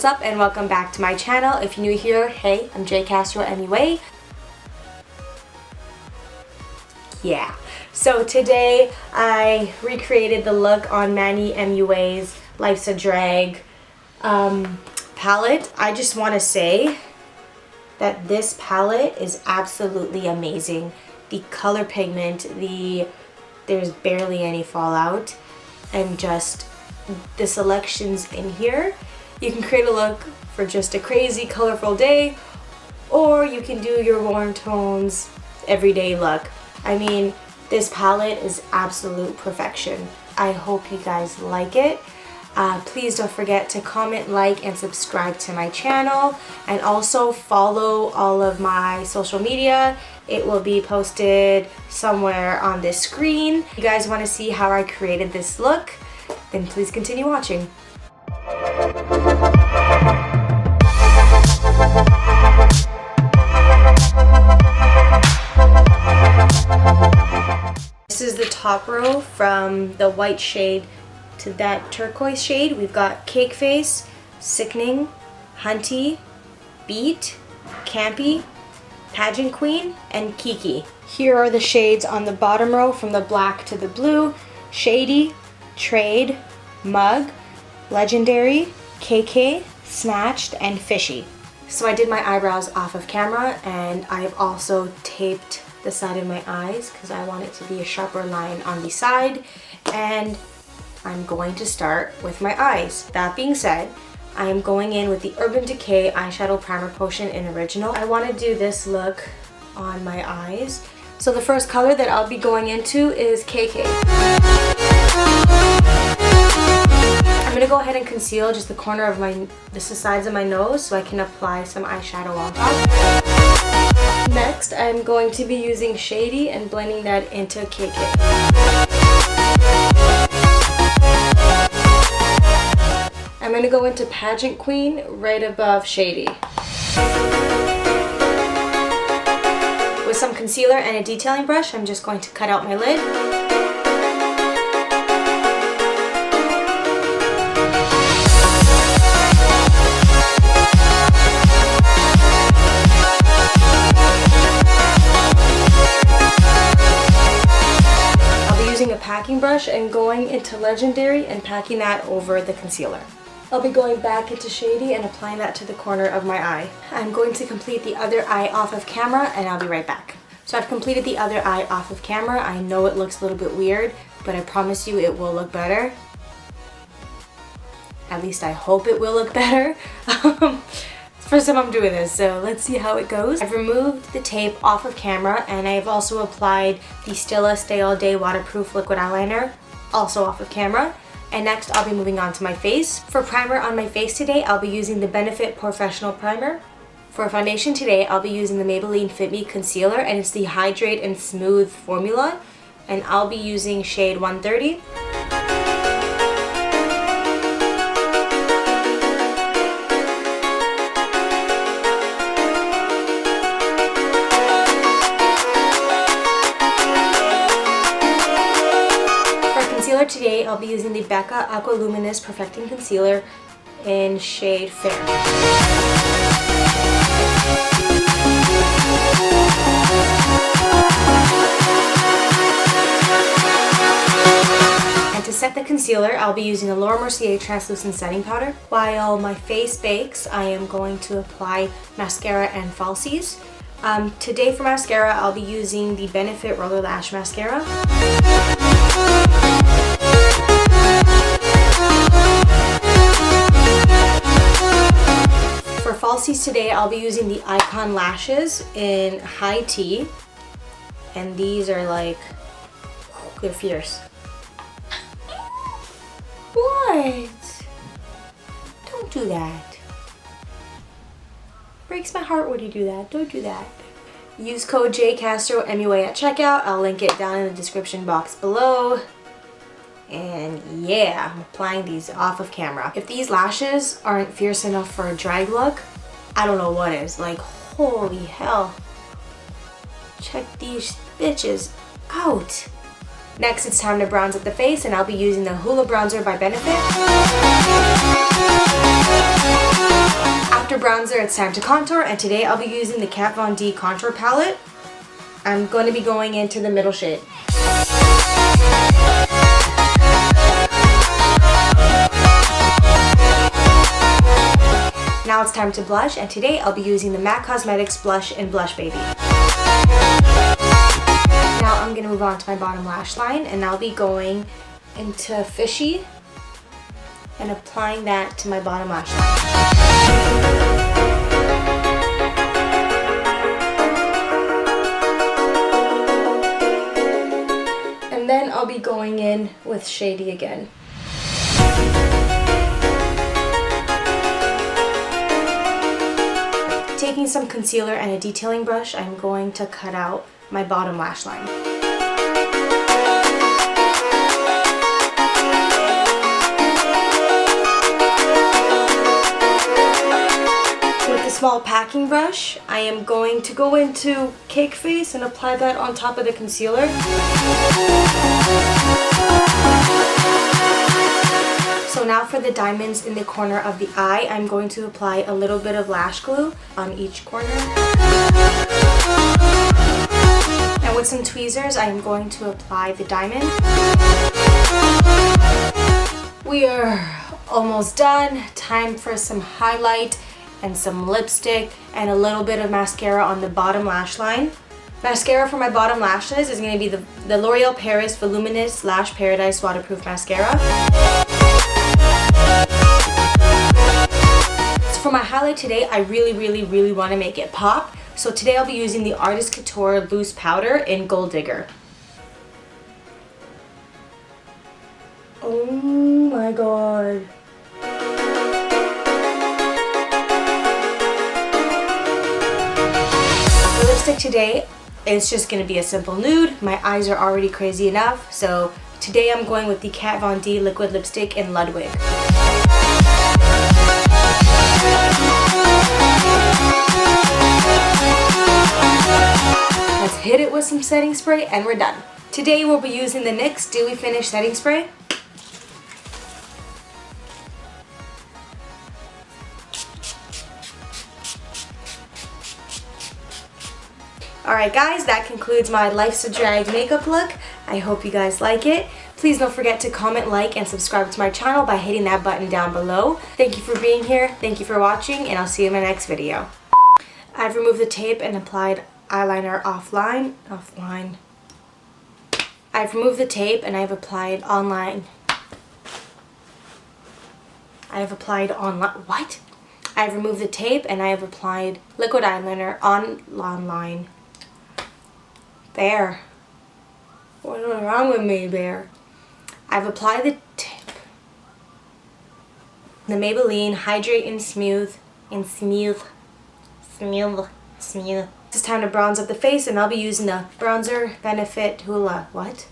what's up and welcome back to my channel. If you're new here, hey, I'm J Castro MUA. Yeah, so today I recreated the look on Manny MUA's Life's a Drag palette. I just want to say that this palette is absolutely amazing. The color pigment, there's barely any fallout, and just the selections in here. You can create a look for just a crazy colorful day, or you can do your warm tones everyday look. I mean, this palette is absolute perfection. I hope you guys like it. Please don't forget to comment, like, and subscribe to my channel, and also follow all of my social media. It will be posted somewhere on this screen. If you guys want to see how I created this look, then please continue watching. This is the top row from the white shade to that turquoise shade. We've got Cakeface, Sickening, Hunty, Beat, Campy, Pageant Queen, and Kiki. Here are the shades on the bottom row from the black to the blue: Shady, Trade, Mug, Legendary, KK, Snatched, and Fishy. So I did my eyebrows off of camera, and I've also taped the side of my eyes because I want it to be a sharper line on the side, and I'm going to start with my eyes. That being said, I am going in with the Urban Decay Eyeshadow Primer Potion in Original. I want to do this look on my eyes. So the first color that I'll be going into is KK. I'm going to go ahead and conceal just the corner of the sides of my nose so I can apply some eyeshadow on top. Next, I'm going to be using Shady and blending that into KK. I'm going to go into Pageant Queen right above Shady. With some concealer and a detailing brush, I'm just going to cut out my lid. Using a packing brush and going into Legendary and packing that over the concealer. I'll be going back into Shady and applying that to the corner of my eye. I'm going to complete the other eye off of camera, and I'll be right back. So I've completed the other eye off of camera. I know it looks a little bit weird, but I promise you it will look better. At least I hope it will look better. First time I'm doing this, so let's see how it goes. I've removed the tape off of camera, and I've also applied the Stila Stay All Day Waterproof Liquid Eyeliner, also off of camera. And next I'll be moving on to my face. For primer on my face today, I'll be using the Benefit Porefessional Primer. For foundation today, I'll be using the Maybelline Fit Me Concealer, and it's the Hydrate and Smooth formula. And I'll be using shade 130. Today I'll be using the Becca Aqua Luminous Perfecting Concealer in shade Fair. And to set the concealer, I'll be using the Mercier Translucent Setting Powder. While my face bakes, I am going to apply mascara and falsies. Today for mascara, I'll be using the Benefit Roller Lash Mascara. For falsies today, I'll be using the Icon Lashes in High Tea, and these are like, they're fierce. What? Don't do that. Breaks my heart when you do that. Don't do that. Use code JCastroMUA at checkout. I'll link it down in the description box below. And yeah, I'm applying these off of camera. If these lashes aren't fierce enough for a drag look, I don't know what is. Like, holy hell. Check these bitches out. Next, it's time to bronze up the face, and I'll be using the Hula bronzer by Benefit. After bronzer, it's time to contour, and today I'll be using the Kat Von D contour palette. I'm going to be going into the middle shade. Now it's time to blush, and today I'll be using the MAC Cosmetics blush in Blushbaby. Now I'm going to move on to my bottom lash line, and I'll be going into Fishy and applying that to my bottom lash line. And then I'll be going in with Shady again. Taking some concealer and a detailing brush, I'm going to cut out my bottom lash line. With a small packing brush, I am going to go into Cakeface and apply that on top of the concealer. So now for the diamonds in the corner of the eye, I'm going to apply a little bit of lash glue on each corner. And with some tweezers, I'm going to apply the diamond. We are almost done. Time for some highlight and some lipstick and a little bit of mascara on the bottom lash line. Mascara for my bottom lashes is going to be the L'Oreal Paris Voluminous Lash Paradise Waterproof Mascara. So for my highlight today, I really want to make it pop. So today I'll be using the Artist Couture Loose Powder in Golddigger. Oh my god. The lipstick today is just going to be a simple nude. My eyes are already crazy enough, so today I'm going with the Kat Von D liquid lipstick in Ludwig. Let's hit it with some setting spray and we're done. Today we'll be using the NYX Dewy Finish Setting Spray. Alright guys, that concludes my Life's a Drag makeup look. I hope you guys like it. Please don't forget to comment, like, and subscribe to my channel by hitting that button down below. Thank you for being here, thank you for watching, and I'll see you in my next video. I've removed the tape and applied eyeliner offline. I've removed the tape and I've applied online. What? I've removed the tape and I have applied liquid eyeliner online. Bear. What's wrong with me, Bear? I've applied the tape. The Maybelline Hydrate and Smooth. It's time to bronze up the face, and I'll be using the Bronzer Benefit Hula. What?